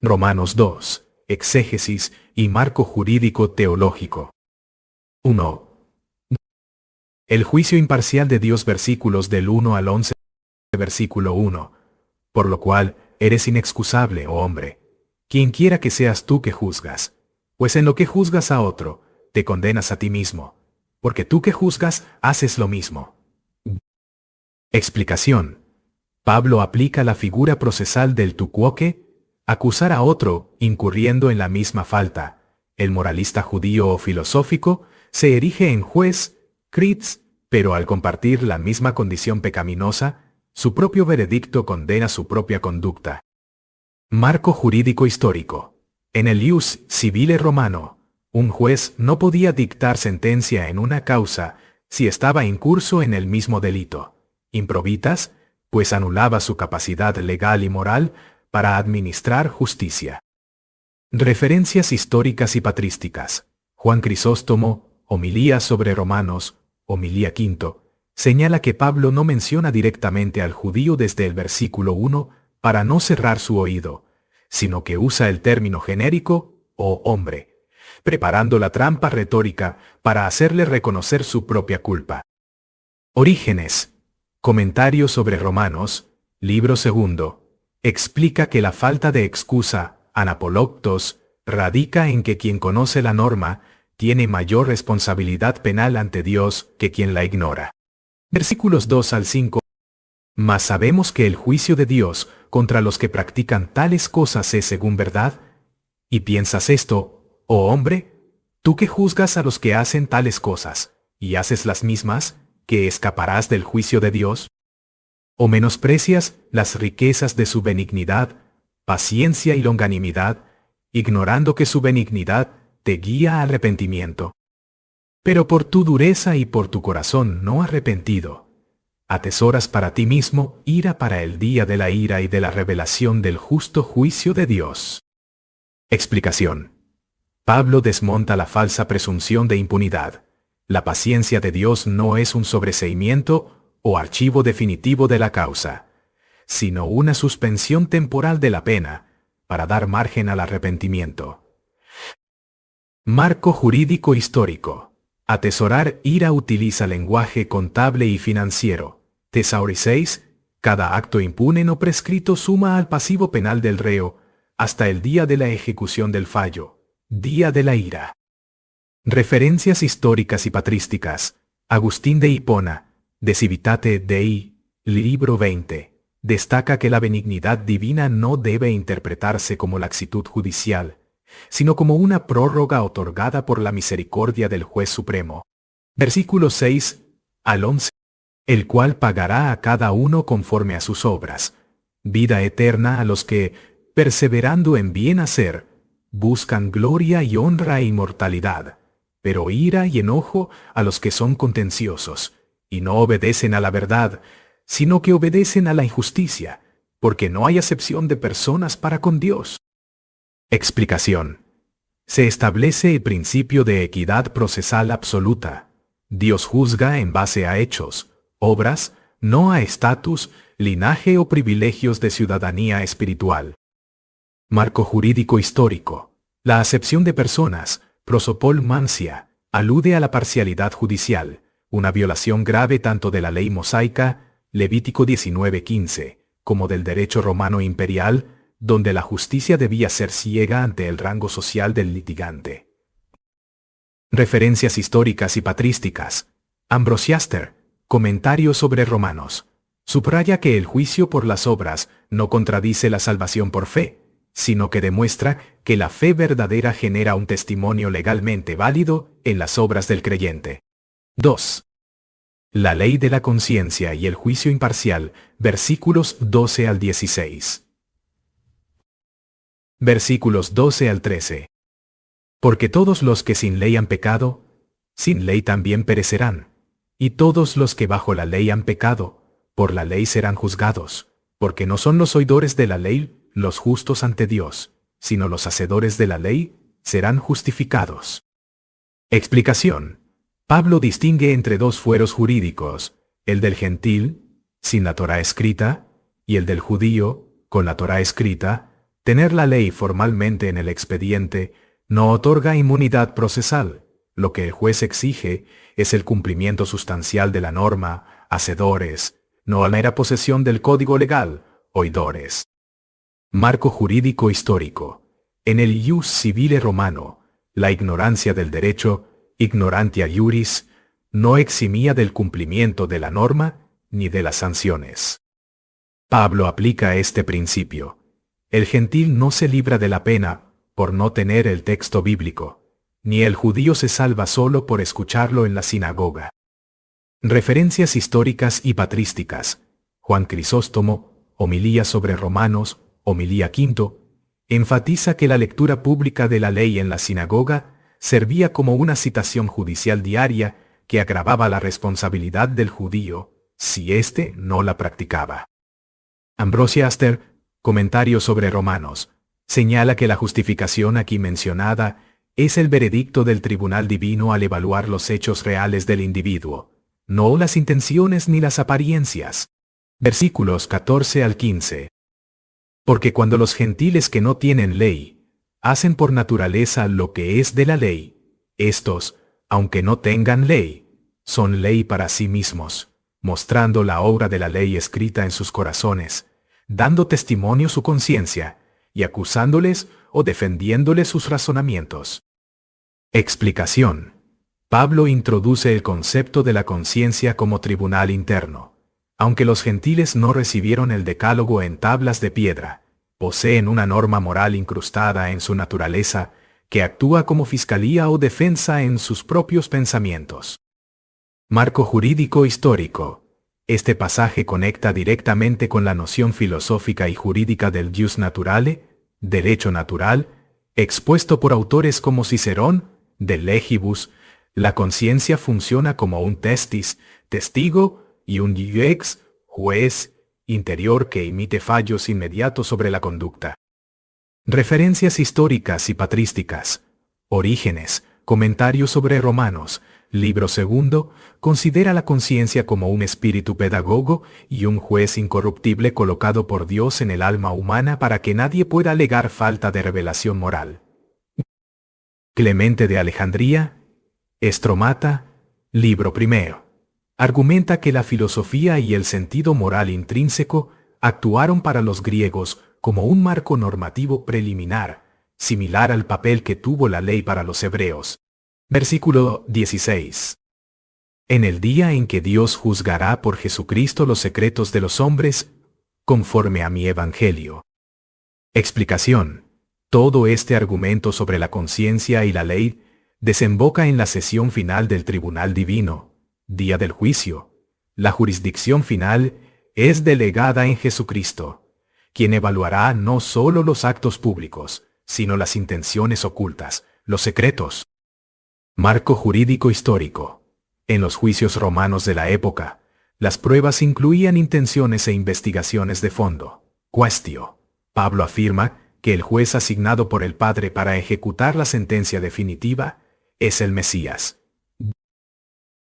Romanos 2, exégesis y marco jurídico teológico. 1. El juicio imparcial de Dios, versículos del 1 al 11, versículo 1. Por lo cual, eres inexcusable, oh hombre, quienquiera que seas tú que juzgas, pues en lo que juzgas a otro, te condenas a ti mismo, porque tú que juzgas, haces lo mismo. Explicación. Pablo aplica la figura procesal del tu quoque, acusar a otro, incurriendo en la misma falta. El moralista judío o filosófico se erige en juez, crits, pero al compartir la misma condición pecaminosa, su propio veredicto condena su propia conducta. Marco jurídico histórico. En el ius civile romano, un juez no podía dictar sentencia en una causa si estaba incurso en el mismo delito. Improbitas, pues anulaba su capacidad legal y moral para administrar justicia. Referencias históricas y patrísticas. Juan Crisóstomo, Homilía sobre Romanos, Homilía V, señala que Pablo no menciona directamente al judío desde el versículo 1 para no cerrar su oído, sino que usa el término genérico o hombre, preparando la trampa retórica para hacerle reconocer su propia culpa. Orígenes. Comentario sobre Romanos, libro 2, explica que la falta de excusa, anapoloctos, radica en que quien conoce la norma tiene mayor responsabilidad penal ante Dios que quien la ignora. Versículos 2 al 5. Mas sabemos que el juicio de Dios contra los que practican tales cosas es según verdad. ¿Y piensas esto, oh hombre? Tú que juzgas a los que hacen tales cosas, y haces las mismas, ¿que escaparás del juicio de Dios? ¿O menosprecias las riquezas de su benignidad, paciencia y longanimidad, ignorando que su benignidad te guía al arrepentimiento? Pero por tu dureza y por tu corazón no arrepentido, atesoras para ti mismo ira para el día de la ira y de la revelación del justo juicio de Dios. Explicación. Pablo desmonta la falsa presunción de impunidad. La paciencia de Dios no es un sobreseimiento o archivo definitivo de la causa, sino una suspensión temporal de la pena para dar margen al arrepentimiento. Marco jurídico histórico. Atesorar ira utiliza lenguaje contable y financiero. Tesauriseis, cada acto impune no prescrito suma al pasivo penal del reo hasta el día de la ejecución del fallo, día de la ira. Referencias históricas y patrísticas. Agustín de Hipona, De Civitate Dei, libro 20, destaca que la benignidad divina no debe interpretarse como laxitud judicial, sino como una prórroga otorgada por la misericordia del juez supremo. Versículos 6 al 11, el cual pagará a cada uno conforme a sus obras, vida eterna a los que, perseverando en bien hacer, buscan gloria y honra e inmortalidad, pero ira y enojo a los que son contenciosos, y no obedecen a la verdad, sino que obedecen a la injusticia, porque no hay acepción de personas para con Dios. Explicación. Se establece el principio de equidad procesal absoluta. Dios juzga en base a hechos, obras, no a estatus, linaje o privilegios de ciudadanía espiritual. Marco jurídico histórico. La acepción de personas, prosopol mancia, alude a la parcialidad judicial, una violación grave tanto de la ley mosaica, Levítico 19:15, como del derecho romano imperial, donde la justicia debía ser ciega ante el rango social del litigante. Referencias históricas y patrísticas. Ambrosiaster, comentario sobre Romanos, subraya que el juicio por las obras no contradice la salvación por fe, sino que demuestra que la fe verdadera genera un testimonio legalmente válido en las obras del creyente. 2. La ley de la conciencia y el juicio imparcial, versículos 12 al 16. Versículos 12 al 13. Porque todos los que sin ley han pecado, sin ley también perecerán, y todos los que bajo la ley han pecado, por la ley serán juzgados, porque no son los oidores de la ley los justos ante Dios, sino los hacedores de la ley serán justificados. Explicación. Pablo distingue entre dos fueros jurídicos, el del gentil, sin la Torá escrita, y el del judío, con la Torá escrita, Tener la ley formalmente en el expediente no otorga inmunidad procesal. Lo que el juez exige es el cumplimiento sustancial de la norma, hacedores, no la mera posesión del código legal, oidores. Marco jurídico histórico. En el ius civile romano, la ignorancia del derecho, ignorantia iuris, no eximía del cumplimiento de la norma ni de las sanciones. Pablo aplica este principio. El gentil no se libra de la pena por no tener el texto bíblico, ni el judío se salva solo por escucharlo en la sinagoga. Referencias históricas y patrísticas. Juan Crisóstomo, Homilía sobre Romanos, Homilía V, enfatiza que la lectura pública de la ley en la sinagoga servía como una citación judicial diaria que agravaba la responsabilidad del judío si éste no la practicaba. Ambrosia Aster, comentario sobre Romanos, señala que la justificación aquí mencionada es el veredicto del tribunal divino al evaluar los hechos reales del individuo, no las intenciones ni las apariencias. Versículos 14 al 15. Porque cuando los gentiles que no tienen ley hacen por naturaleza lo que es de la ley, estos, aunque no tengan ley, son ley para sí mismos, mostrando la obra de la ley escrita en sus corazones, dando testimonio su conciencia y acusándoles o defendiéndoles sus razonamientos. Explicación. Pablo introduce el concepto de la conciencia como tribunal interno. Aunque los gentiles no recibieron el decálogo en tablas de piedra, poseen una norma moral incrustada en su naturaleza que actúa como fiscalía o defensa en sus propios pensamientos. Marco jurídico histórico. Este pasaje conecta directamente con la noción filosófica y jurídica del jus naturale, derecho natural, expuesto por autores como Cicerón, de legibus. La conciencia funciona como un testis, testigo, y un iuex, juez, interior que emite fallos inmediatos sobre la conducta. Referencias históricas y patrísticas. Orígenes, comentario sobre Romanos, libro 2, considera la conciencia como un espíritu pedagogo y un juez incorruptible colocado por Dios en el alma humana para que nadie pueda alegar falta de revelación moral. Clemente de Alejandría, Estromata, libro 1. Argumenta que la filosofía y el sentido moral intrínseco actuaron para los griegos como un marco normativo preliminar, similar al papel que tuvo la ley para los hebreos. Versículo 16. En el día en que Dios juzgará por Jesucristo los secretos de los hombres, conforme a mi evangelio. Explicación. Todo este argumento sobre la conciencia y la ley desemboca en la sesión final del tribunal divino, día del juicio. La jurisdicción final es delegada en Jesucristo, quien evaluará no solo los actos públicos, sino las intenciones ocultas, los secretos. Marco jurídico histórico. En los juicios romanos de la época, las pruebas incluían intenciones e investigaciones de fondo. Quaestio. Pablo afirma que el juez asignado por el Padre para ejecutar la sentencia definitiva es el Mesías.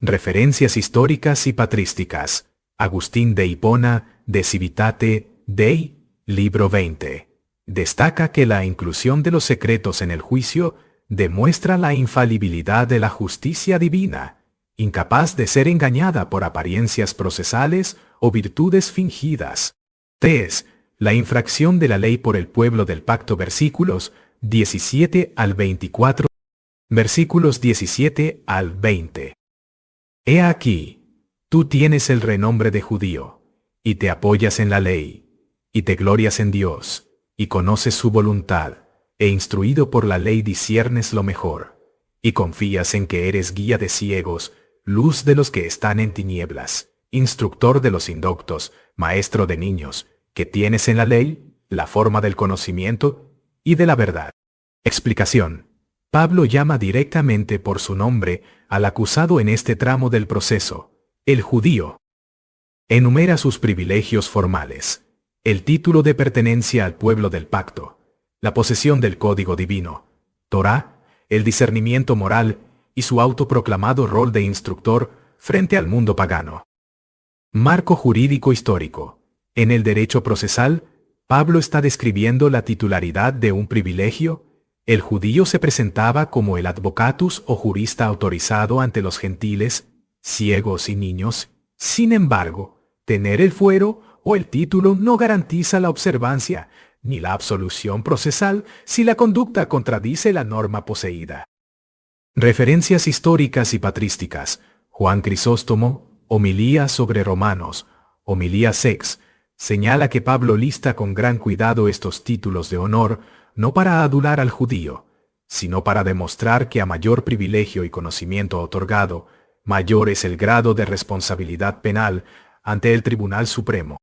Referencias históricas y patrísticas. Agustín de Hipona, De Civitate Dei, libro 20. Destaca que la inclusión de los secretos en el juicio demuestra la infalibilidad de la justicia divina, incapaz de ser engañada por apariencias procesales o virtudes fingidas. 3. La infracción de la ley por el pueblo del pacto. Versículos 17 al 24. Versículos 17 al 20. He aquí, tú tienes el renombre de judío, y te apoyas en la ley, y te glorias en Dios, y conoces su voluntad, e instruido por la ley disciernes lo mejor, y confías en que eres guía de ciegos, luz de los que están en tinieblas, instructor de los indoctos, maestro de niños, que tienes en la ley la forma del conocimiento y de la verdad. Explicación. Pablo llama directamente por su nombre al acusado en este tramo del proceso, el judío. Enumera sus privilegios formales, el título de pertenencia al pueblo del pacto, la posesión del código divino, Torá, el discernimiento moral y su autoproclamado rol de instructor frente al mundo pagano. Marco jurídico histórico. En el derecho procesal, ¿Pablo está describiendo la titularidad de un privilegio? El judío se presentaba como el advocatus o jurista autorizado ante los gentiles, ciegos y niños. Sin embargo, tener el fuero o el título no garantiza la observancia ni la absolución procesal si la conducta contradice la norma poseída. Referencias históricas y patrísticas. Juan Crisóstomo, Homilía sobre Romanos, Homilía 6, señala que Pablo lista con gran cuidado estos títulos de honor, no para adular al judío, sino para demostrar que a mayor privilegio y conocimiento otorgado, mayor es el grado de responsabilidad penal ante el Tribunal Supremo.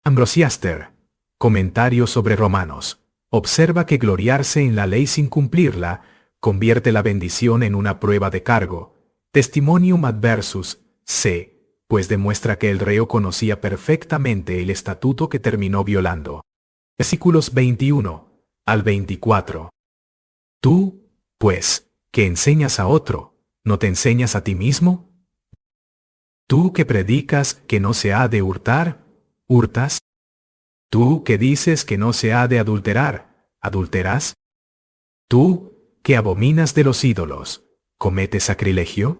Ambrosiaster, comentario sobre Romanos, observa que gloriarse en la ley sin cumplirla convierte la bendición en una prueba de cargo, testimonium adversus, c, pues demuestra que el reo conocía perfectamente el estatuto que terminó violando. Versículos 21 al 24. Tú, pues, que enseñas a otro, ¿no te enseñas a ti mismo? Tú que predicas que no se ha de hurtar, ¿hurtas? Tú que dices que no se ha de adulterar, ¿adulteras? Tú que abominas de los ídolos, ¿cometes sacrilegio?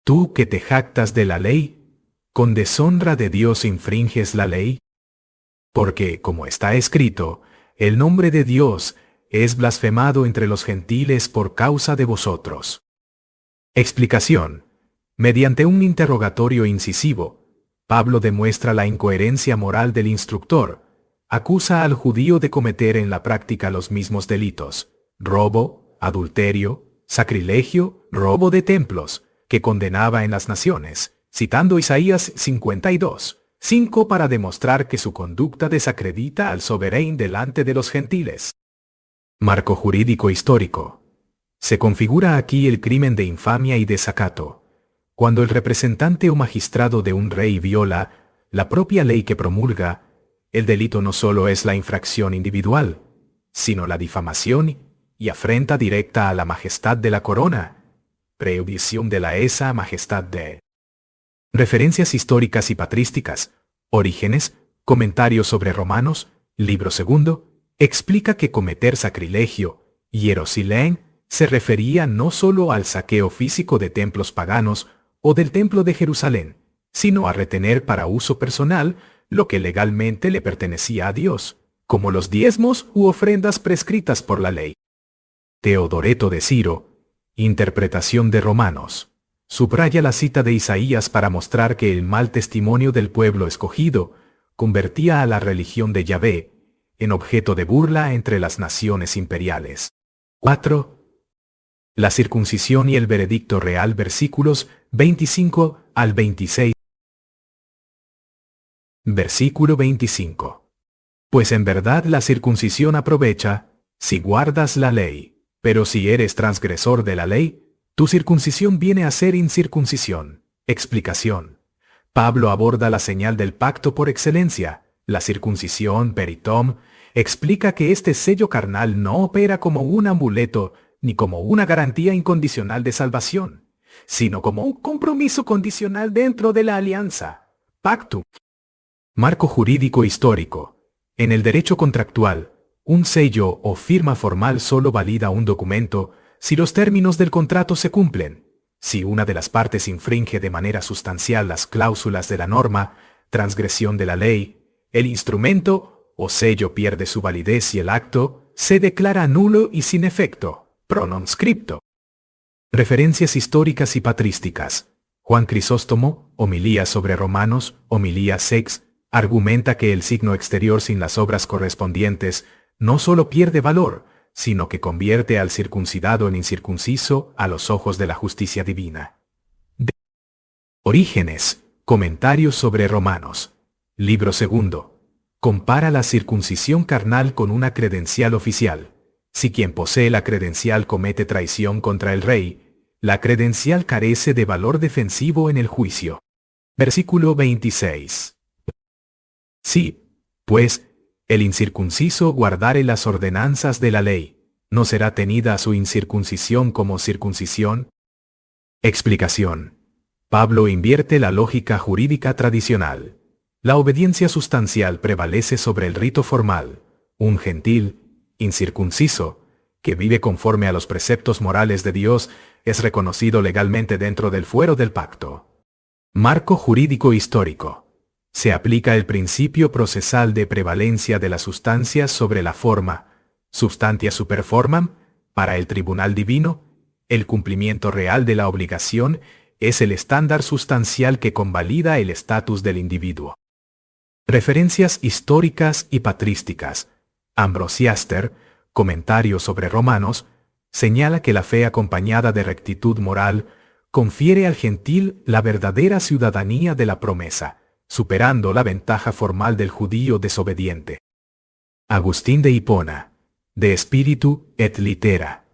Tú que te jactas de la ley, ¿con deshonra de Dios infringes la ley? Porque, como está escrito, el nombre de Dios es blasfemado entre los gentiles por causa de vosotros. Explicación. Mediante un interrogatorio incisivo, Pablo demuestra la incoherencia moral del instructor, acusa al judío de cometer en la práctica los mismos delitos, robo, adulterio, sacrilegio, robo de templos, que condenaba en las naciones, citando Isaías 52, 5 para demostrar que su conducta desacredita al soberano delante de los gentiles. Marco jurídico histórico. Se configura aquí el crimen de infamia y desacato. Cuando el representante o magistrado de un rey viola la propia ley que promulga, el delito no solo es la infracción individual, sino la difamación y afrenta directa a la majestad de la corona, prejudición de la esa majestad de. Referencias históricas y patrísticas. Orígenes, comentarios sobre Romanos, libro 2, explica que cometer sacrilegio, hierosilén, se refería no solo al saqueo físico de templos paganos o del templo de Jerusalén, sino a retener para uso personal lo que legalmente le pertenecía a Dios, como los diezmos u ofrendas prescritas por la ley. Teodoreto de Ciro, interpretación de Romanos, subraya la cita de Isaías para mostrar que el mal testimonio del pueblo escogido convertía a la religión de Yahvé en objeto de burla entre las naciones imperiales. 4. La circuncisión y el veredicto real, versículos 25 al 26. Versículo 25. Pues en verdad la circuncisión aprovecha, si guardas la ley, pero si eres transgresor de la ley, tu circuncisión viene a ser incircuncisión. Explicación. Pablo aborda la señal del pacto por excelencia, la circuncisión, peritom, explica que este sello carnal no opera como un amuleto ni como una garantía incondicional de salvación, sino como un compromiso condicional dentro de la alianza, pactum. Marco jurídico histórico. En el derecho contractual, un sello o firma formal solo valida un documento si los términos del contrato se cumplen. Si una de las partes infringe de manera sustancial las cláusulas de la norma, transgresión de la ley, el instrumento o sello pierde su validez y el acto se declara nulo y sin efecto. Pro non scripto. Referencias históricas y patrísticas. Juan Crisóstomo, Homilía sobre Romanos, Homilía 6, argumenta que el signo exterior sin las obras correspondientes no solo pierde valor, sino que convierte al circuncidado en incircunciso a los ojos de la justicia divina. Orígenes, comentarios sobre Romanos. Libro 2. Compara la circuncisión carnal con una credencial oficial. Si quien posee la credencial comete traición contra el rey, la credencial carece de valor defensivo en el juicio. Versículo 26. Sí, pues, el incircunciso guardare las ordenanzas de la ley, ¿no será tenida su incircuncisión como circuncisión? Explicación. Pablo invierte la lógica jurídica tradicional. La obediencia sustancial prevalece sobre el rito formal. Un gentil, incircunciso, que vive conforme a los preceptos morales de Dios, es reconocido legalmente dentro del fuero del pacto. Marco jurídico histórico. Se aplica el principio procesal de prevalencia de la sustancia sobre la forma, substantia super formam, para el tribunal divino. El cumplimiento real de la obligación es el estándar sustancial que convalida el estatus del individuo. Referencias históricas y patrísticas. Ambrosiaster, comentario sobre Romanos, señala que la fe acompañada de rectitud moral confiere al gentil la verdadera ciudadanía de la promesa, superando la ventaja formal del judío desobediente. Agustín de Hipona, De Spiritu et Litera,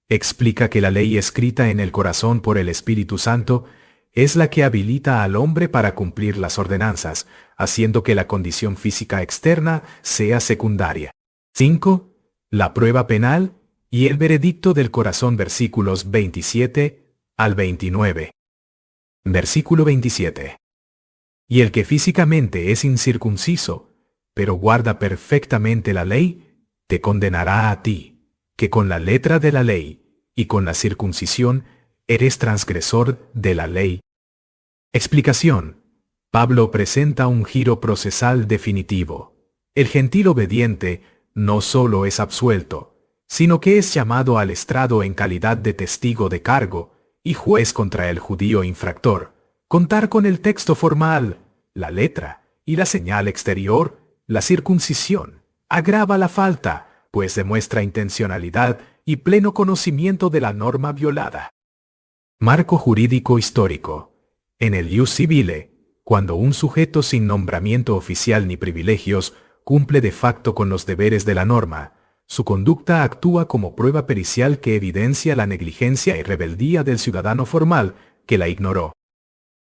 explica que la ley escrita en el corazón por el Espíritu Santo es la que habilita al hombre para cumplir las ordenanzas, haciendo que la condición física externa sea secundaria. 5. La prueba penal y el veredicto del corazón, versículos 27 al 29. Versículo 27. Y el que físicamente es incircunciso, pero guarda perfectamente la ley, te condenará a ti, que con la letra de la ley y con la circuncisión eres transgresor de la ley. Explicación. Pablo presenta un giro procesal definitivo. El gentil obediente no solo es absuelto, sino que es llamado al estrado en calidad de testigo de cargo y juez contra el judío infractor. Contar con el texto formal, la letra y la señal exterior, la circuncisión, agrava la falta, pues demuestra intencionalidad y pleno conocimiento de la norma violada. Marco jurídico histórico. En el ius civile, cuando un sujeto sin nombramiento oficial ni privilegios cumple de facto con los deberes de la norma, su conducta actúa como prueba pericial que evidencia la negligencia y rebeldía del ciudadano formal que la ignoró.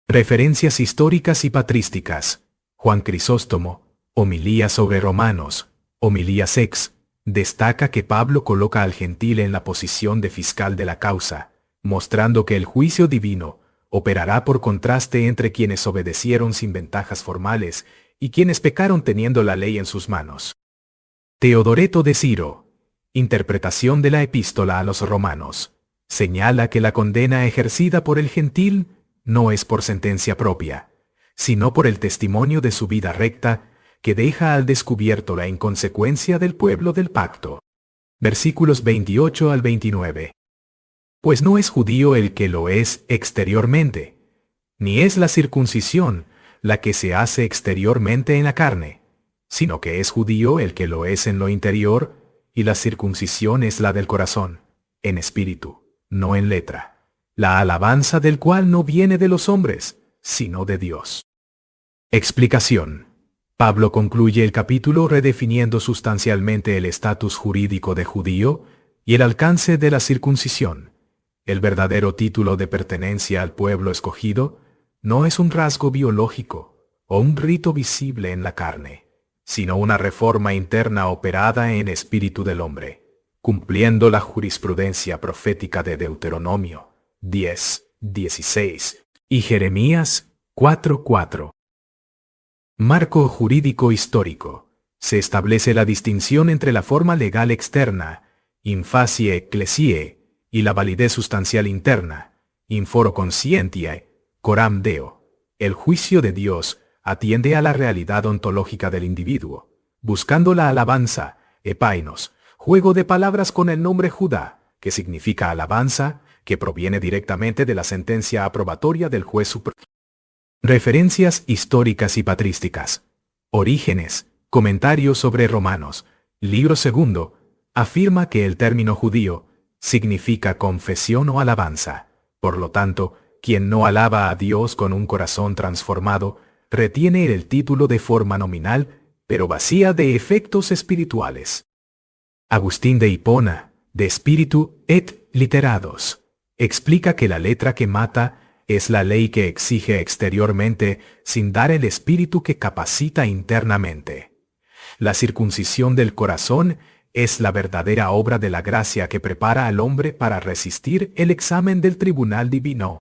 Referencias históricas y patrísticas. Juan Crisóstomo, Homilía sobre Romanos, Homilía 6, destaca que Pablo coloca al gentil en la posición de fiscal de la causa, mostrando que el juicio divino operará por contraste entre quienes obedecieron sin ventajas formales y quienes pecaron teniendo la ley en sus manos. Teodoreto de Ciro, interpretación de la epístola a los romanos, señala que la condena ejercida por el gentil no es por sentencia propia, sino por el testimonio de su vida recta que deja al descubierto la inconsecuencia del pueblo del pacto. Versículos 28 al 29. Pues no es judío el que lo es exteriormente, ni es la circuncisión la que se hace exteriormente en la carne, sino que es judío el que lo es en lo interior, y la circuncisión es la del corazón, en espíritu, no en letra, la alabanza del cual no viene de los hombres, sino de Dios. Explicación. Pablo concluye el capítulo redefiniendo sustancialmente el estatus jurídico de judío y el alcance de la circuncisión. El verdadero título de pertenencia al pueblo escogido no es un rasgo biológico o un rito visible en la carne, sino una reforma interna operada en espíritu del hombre, cumpliendo la jurisprudencia profética de Deuteronomio 10:16 y Jeremías 4:4. Marco jurídico histórico. Se establece la distinción entre la forma legal externa, in facie ecclesiae, y la validez sustancial interna, in foro conscientiae, coram Deo. El juicio de Dios atiende a la realidad ontológica del individuo, buscando la alabanza, epainos, juego de palabras con el nombre Judá, que significa alabanza, que proviene directamente de la sentencia aprobatoria del juez supremo. Referencias históricas y patrísticas. Orígenes, comentario sobre Romanos, libro 2, afirma que el término judío significa confesión o alabanza. Por lo tanto, quien no alaba a Dios con un corazón transformado, retiene el título de forma nominal, pero vacía de efectos espirituales. Agustín de Hipona, De Spiritu et Literados, explica que la letra que mata es la ley que exige exteriormente sin dar el espíritu que capacita internamente. La circuncisión del corazón es la verdadera obra de la gracia que prepara al hombre para resistir el examen del tribunal divino.